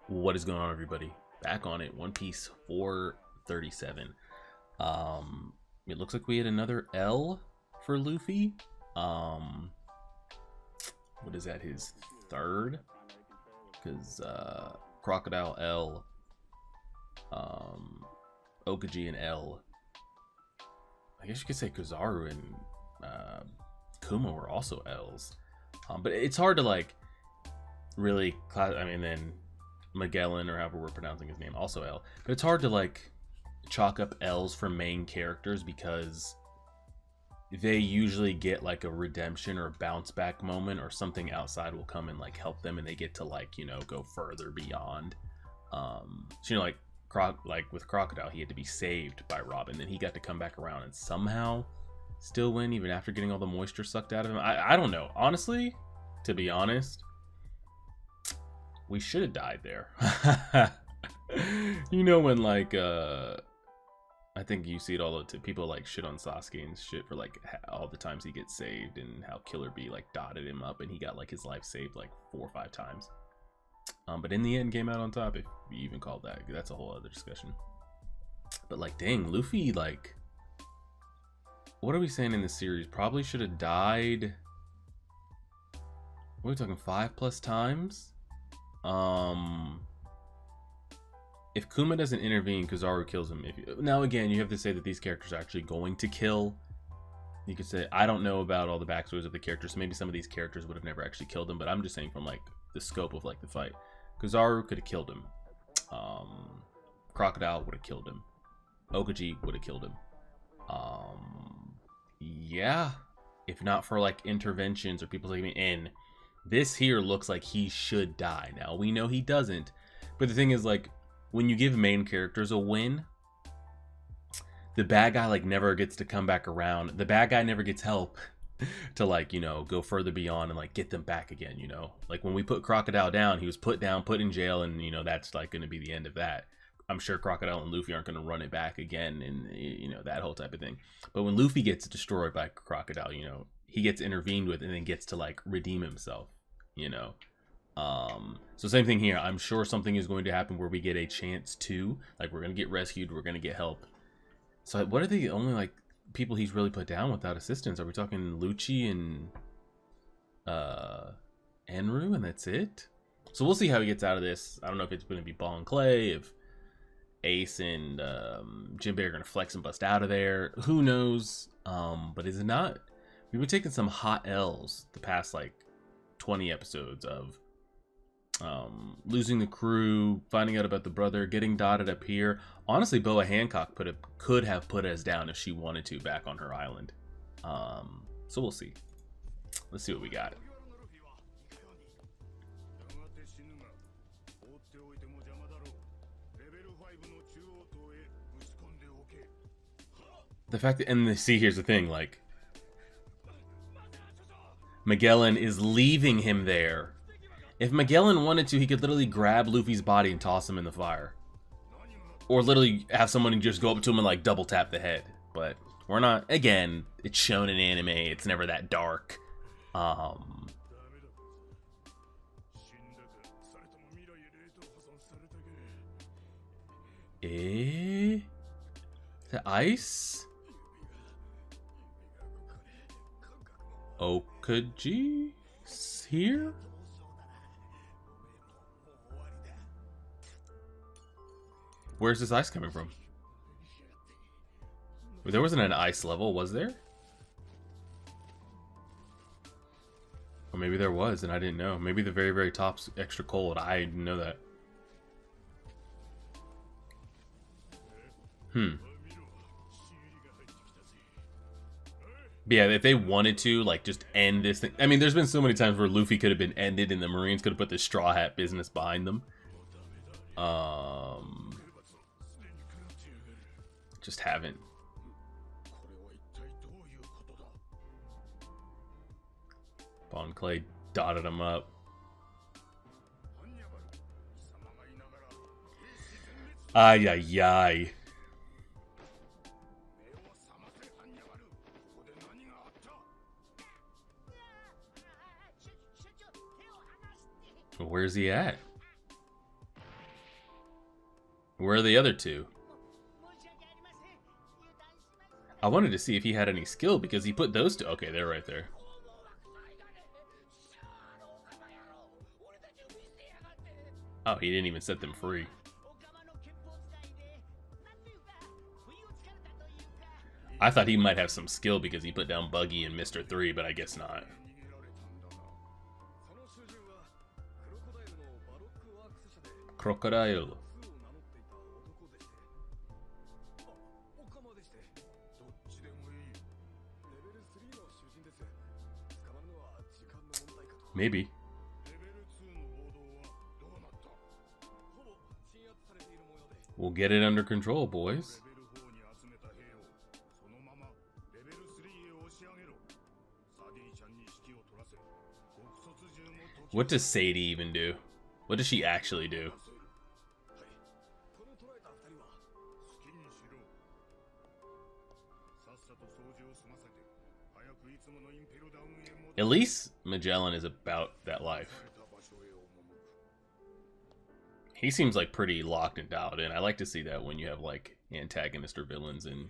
What is going on, everybody? Back on it. One Piece 437. It looks like we had another L for Luffy. Um, what is that? His third? Because Crocodile L, um, Okaji and L. I guess you could say Kizaru and Kuma were also L's. But it's hard to like really. I mean, then Magellan or however we're pronouncing his name, also L. But it's hard to like chalk up L's for main characters because they usually get like a redemption or a bounce back moment, or something outside will come and like help them, and they get to like, you know, go further beyond. So, you know, like with Crocodile, he had to be saved by Robin, then he got to come back around and somehow still win even after getting all the moisture sucked out of him. I don't know, honestly, to be honest. We should have died there. You know, when like I think you see it all the time. People like shit on Sasuke and shit for like all the times he gets saved, and how Killer Bee like dotted him up and he got like his life saved like 4 or 5 times. But in the end came out on top, if you even call that. That's a whole other discussion. But like, dang, Luffy, like, what are we saying in this series? Probably should have died. What are we talking, 5+ times? If Kuma doesn't intervene, Kizaru kills him. Now again, you have to say that these characters are actually going to kill. You could say, I don't know about all the backstories of the characters, so maybe some of these characters would have never actually killed him, but I'm just saying from like the scope of like the fight. Kizaru could have killed him. Crocodile would have killed him. Okaji would have killed him. Yeah. If not for like interventions or people taking in, this here looks like he should die. Now we know he doesn't, but the thing is, like, when you give main characters a win, the bad guy like never gets to come back around. The bad guy never gets help to like, you know, go further beyond and like get them back again, you know? Like when we put Crocodile down, he was put down, put in jail, and you know, that's like going to be the end of that. I'm sure Crocodile and Luffy aren't going to run it back again, and you know, that whole type of thing. But when Luffy gets destroyed by Crocodile, you know, he gets intervened with and then gets to like redeem himself, you know? So same thing here. I'm sure something is going to happen where we get a chance to, like, we're going to get rescued, we're going to get help. So what are the only like people he's really put down without assistance? Are we talking Lucci and Enru, and that's it? So we'll see how he gets out of this. I don't know if it's going to be Ball and Clay, if Ace and Jinbei are going to flex and bust out of there. Who knows? But is it not? We've been taking some hot L's the past like 20 episodes of losing the crew, finding out about the brother, getting dotted up here. Honestly, Boa Hancock could have put us down if she wanted to back on her island. So we'll see. Let's see what we got. The fact that, and see, here's the thing, like, Magellan is leaving him there. If Magellan wanted to, he could literally grab Luffy's body and toss him in the fire. Or literally have someone just go up to him and like double tap the head. But we're not, again, it's shown in anime, it's never that dark. Is that ice? Okaji here? Where's this ice coming from? There wasn't an ice level, was there? Or maybe there was and I didn't know. Maybe the very, very top's extra cold. I didn't know that. But yeah, if they wanted to, like, just end this thing. I mean, there's been so many times where Luffy could have been ended and the Marines could have put the Straw Hat business behind them. Just haven't. Bon Clay dotted him up. Ay, ay, ay. Where's he at? Where are the other two? I wanted to see if he had any skill because he put those two. Okay, they're right there. Oh, he didn't even set them free. I thought he might have some skill because he put down Buggy and Mr. 3, but I guess not. Crocodile. Maybe. We'll get it under control, boys. What does Sadie even do? What does she actually do? At least Magellan is about that life. He seems like pretty locked and dialed in. I like to see that when you have like antagonist or villains in.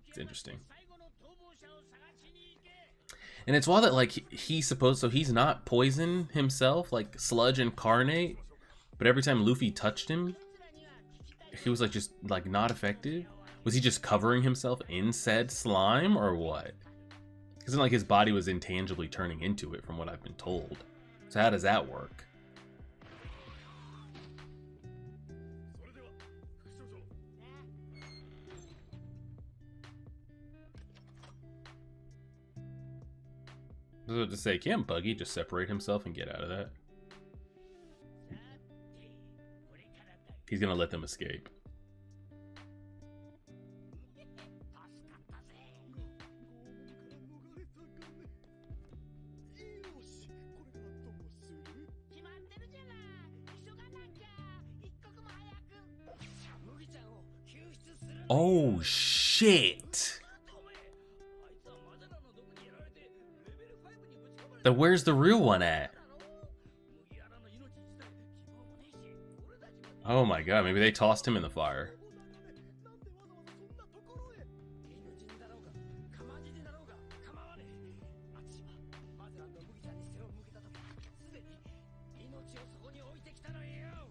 It's interesting. And it's wild that like he's supposed, so he's not poison himself, like sludge incarnate, but every time Luffy touched him, he was like just like not effective. Was he just covering himself in said slime or what? Because like his body was intangibly turning into it from what I've been told. So how does that work? I was about to say, can't Buggy just separate himself and get out of that? He's gonna let them escape. Oh shit! Then where's the real one at? Oh my god, maybe they tossed him in the fire.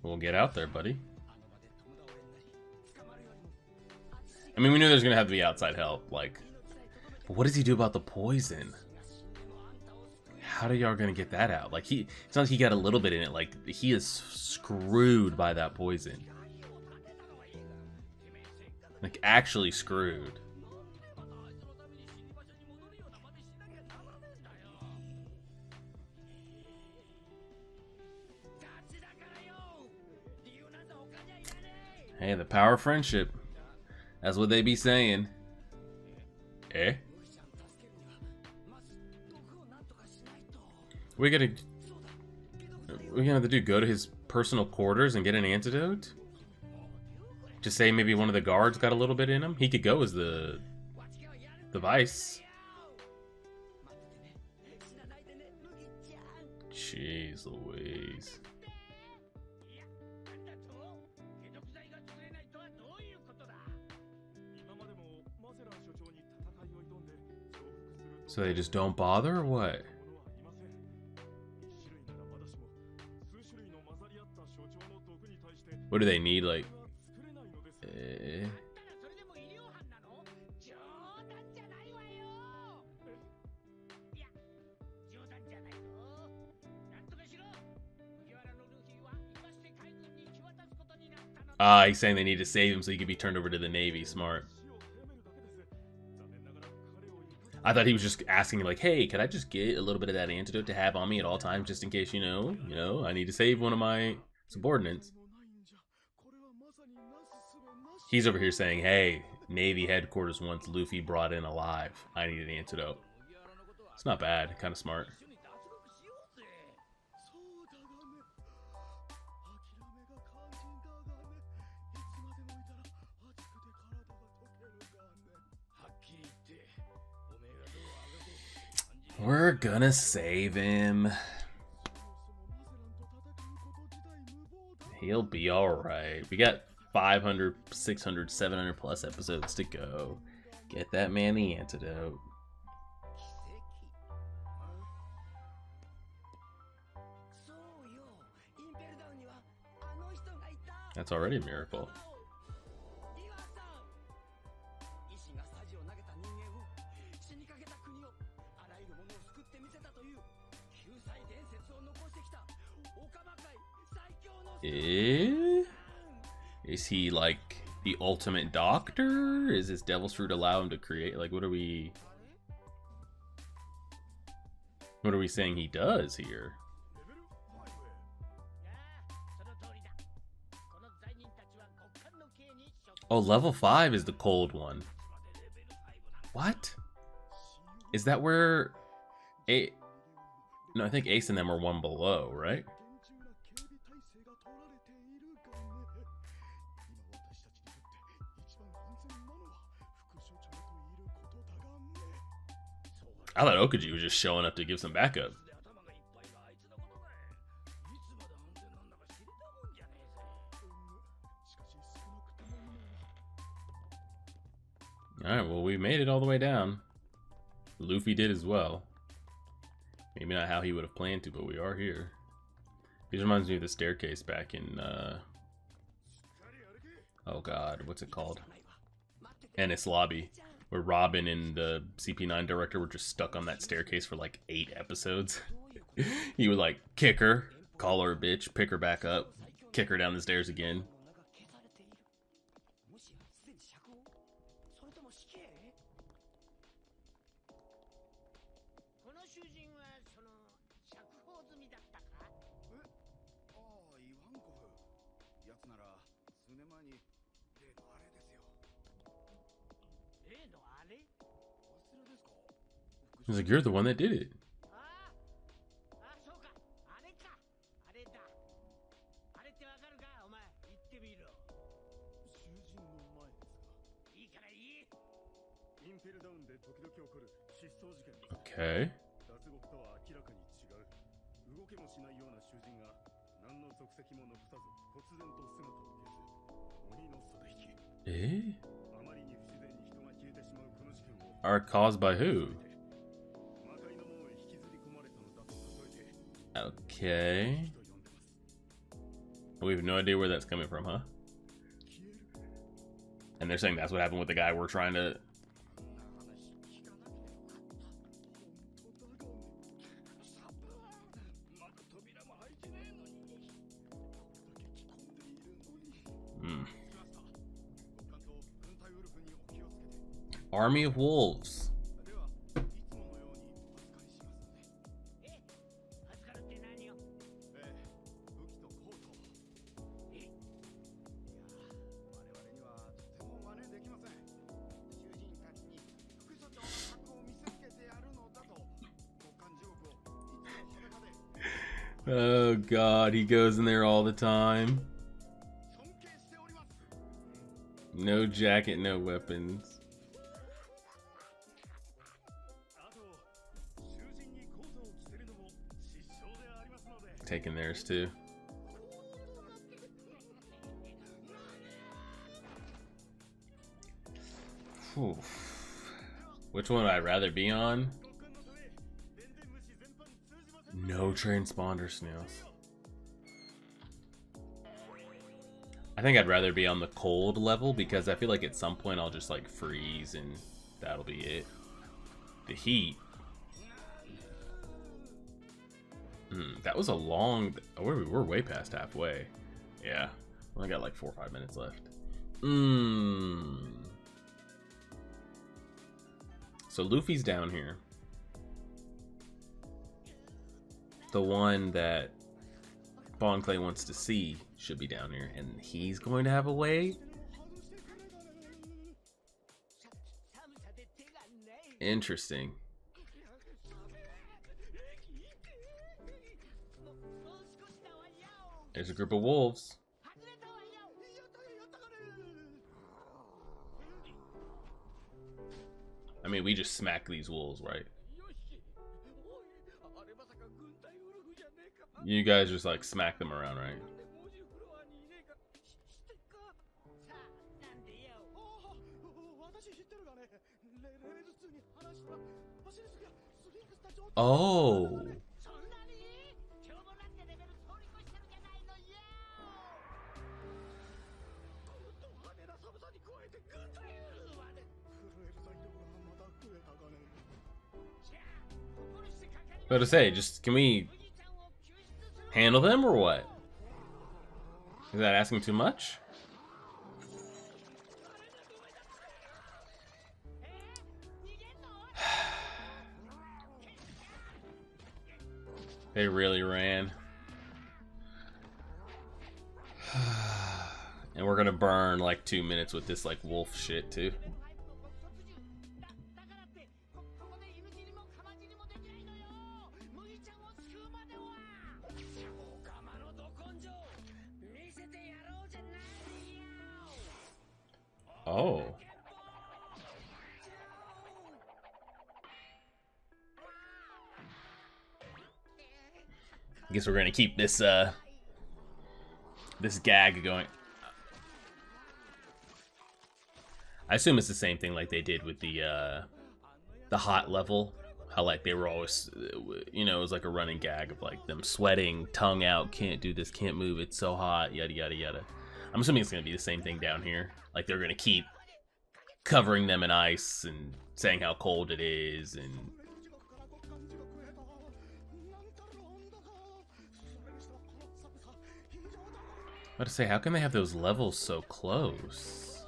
We'll get out there, buddy. I mean, we knew there was gonna have to be outside help, like, but what does he do about the poison? How are y'all gonna get that out? Like, it's not like he got a little bit in it, like, he is screwed by that poison. Like, actually screwed. Hey, the power of friendship. That's what they be saying. Eh? We gonna have to do go to his personal quarters and get an antidote? Just say maybe one of the guards got a little bit in him? He could go as the vice. Jeez Louise. So they just don't bother or what? What do they need, like? He's saying they need to save him so he could be turned over to the Navy. Smart. I thought he was just asking, like, hey, could I just get a little bit of that antidote to have on me at all times, just in case, you know, I need to save one of my subordinates. He's over here saying, hey, Navy headquarters wants Luffy brought in alive. I need an antidote. It's not bad. Kind of smart. We're gonna save him. He'll be alright. We got 500, 600, 700 plus episodes to go. Get that man the antidote. That's already a miracle. Is he like the ultimate doctor? Is his devil's fruit allow him to create? Like, what are we saying he does here? Oh, level 5 is the cold one. What? Is that where No, I think Ace and them are one below, right? I thought Okuji was just showing up to give some backup. Alright, well, we made it all the way down. Luffy did as well. Maybe not how he would have planned to, but we are here. This reminds me of the staircase back in, oh god, what's it called? Ennis Lobby. Where Robin and the CP9 director were just stuck on that staircase for like 8 episodes. He would like kick her, call her a bitch, pick her back up, kick her down the stairs again. He's like, you're the one that did it. Okay. Eh? Are caused by who? Okay. We have no idea where that's coming from, huh? And they're saying that's what happened with the guy we're trying to... Army of Wolves. Oh god, he goes in there all the time. No jacket, no weapons. Taking theirs too. Whew. Which one would I rather be on? No transponder snails. I think I'd rather be on the cold level because I feel like at some point I'll just like freeze and that'll be it. The heat. That was a long... We're way past halfway. Yeah. We only got like 4 or 5 minutes left. So Luffy's down here. The one that Bon Clay wants to see should be down here. And he's going to have a way? Interesting. There's a group of wolves. I mean, we just smack these wolves, right? You guys just like smack them around, right? Oh. But to say, just can we handle them or what? Is that asking too much? They really ran. And we're gonna burn like 2 minutes with this like wolf shit too. Oh. I guess we're gonna keep this this gag going. I assume it's the same thing like they did with the hot level. How like they were always, you know, it was like a running gag of like them sweating, tongue out, can't do this, can't move, it's so hot, yada yada yada. I'm assuming it's gonna be the same thing down here. Like they're gonna keep covering them in ice and saying how cold it is and. I was about to say, how can they have those levels so close?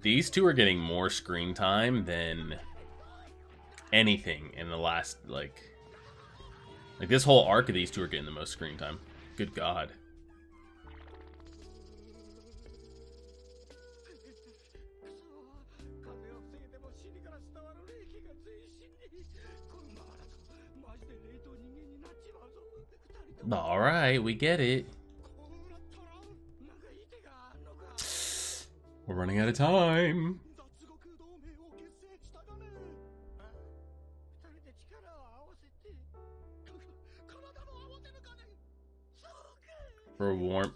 These two are getting more screen time than anything in the last, like this whole arc of these two are getting the most screen time. Good God. All right, we get it. We're running out of time. For warmth.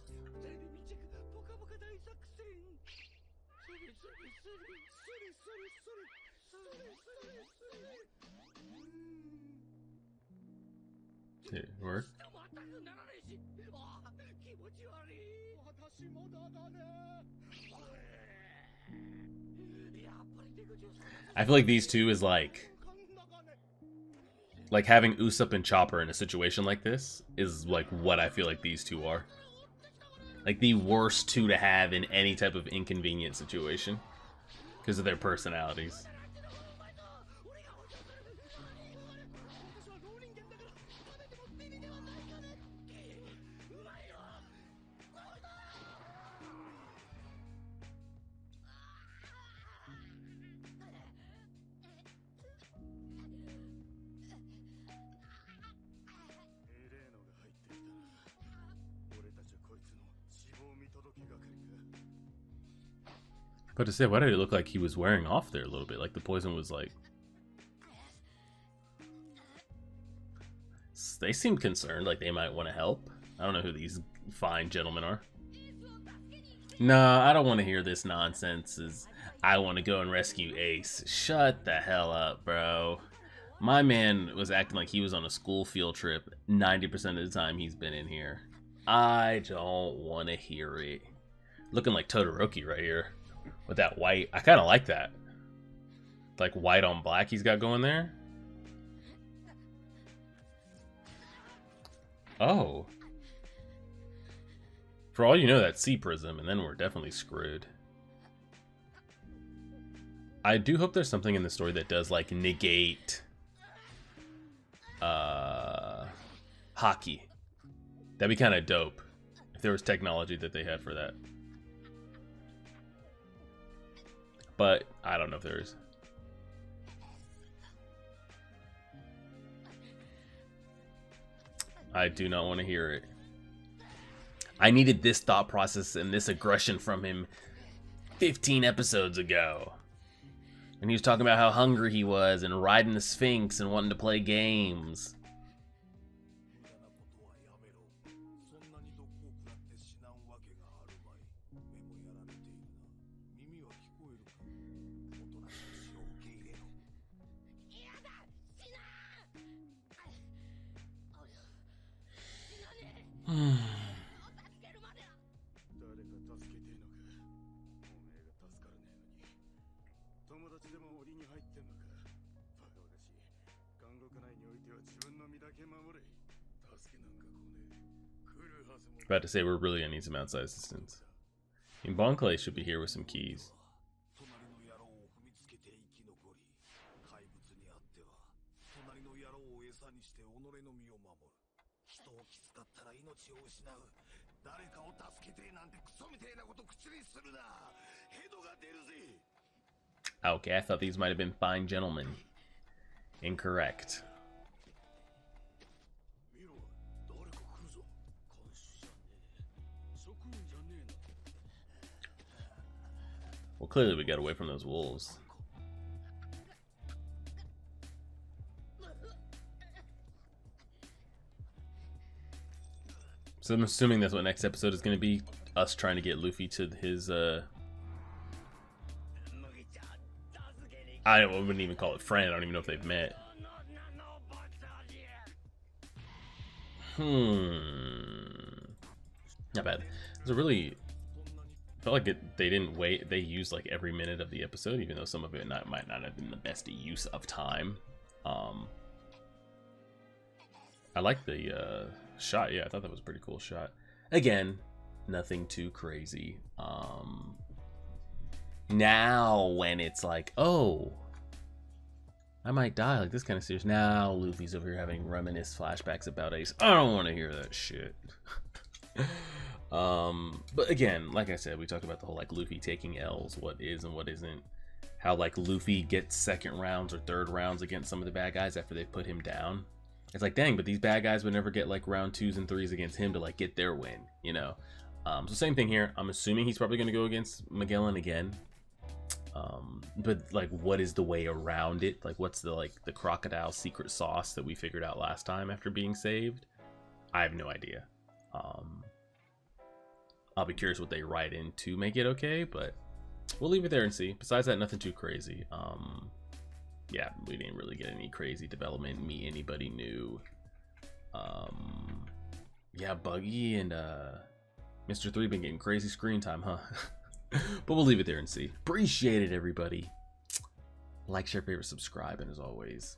Did it work? I feel like these two is like having Usopp and Chopper in a situation like this is like what I feel like these two are. Like the worst two to have in any type of inconvenient situation because of their personalities. But to say, why did it look like he was wearing off there a little bit? Like the poison was like... They seemed concerned, like they might want to help. I don't know who these fine gentlemen are. Nah, I don't want to hear this nonsense. I want to go and rescue Ace. Shut the hell up, bro. My man was acting like he was on a school field trip 90% of the time he's been in here. I don't want to hear it. Looking like Todoroki right here. With that white. I kind of like that. Like white on black he's got going there. Oh. For all you know, that's Sea Prism, and then we're definitely screwed. I do hope there's something in the story that does, like, negate... hockey. That'd be kind of dope. If there was technology that they had for that. But, I don't know if there is. I do not want to hear it. I needed this thought process and this aggression from him 15 episodes ago. And he was talking about how hungry he was and riding the Sphinx and wanting to play games. About to say we're really gonna need some outside assistance. And Bonclay should be here with some keys. Okay, I thought these might have been fine gentlemen. Incorrect. Well, clearly we got away from those wolves. So I'm assuming that's what next episode is going to be. Us trying to get Luffy to his, I wouldn't even call it friend. I don't even know if they've met. Not bad. It's a really... I felt like they didn't wait. They used like every minute of the episode, even though some of it might not have been the best use of time. I like the shot. Yeah, I thought that was a pretty cool shot. Again, nothing too crazy. Now when it's like, oh, I might die, like this kind of serious. Now Luffy's over here having reminisce flashbacks about Ace. I don't want to hear that shit. But again, like I said, we talked about the whole like Luffy taking L's, what is and what isn't, how like Luffy gets second rounds or third rounds against some of the bad guys after they put him down. It's like, dang, but these bad guys would never get like round 2s and 3s against him to like get their win, you know? So same thing here. I'm assuming he's probably going to go against Magellan again. But like, what is the way around it? Like, what's the like the crocodile secret sauce that we figured out last time after being saved? I have no idea. I'll be curious what they write in to make it okay, but we'll leave it there and see. Besides that, nothing too crazy. Yeah, we didn't really get any crazy development, meet anybody new. Yeah, Buggy and Mr. 3 been getting crazy screen time, huh? But we'll leave it there and see. Appreciate it, everybody. Like, share, favorite, subscribe, and as always,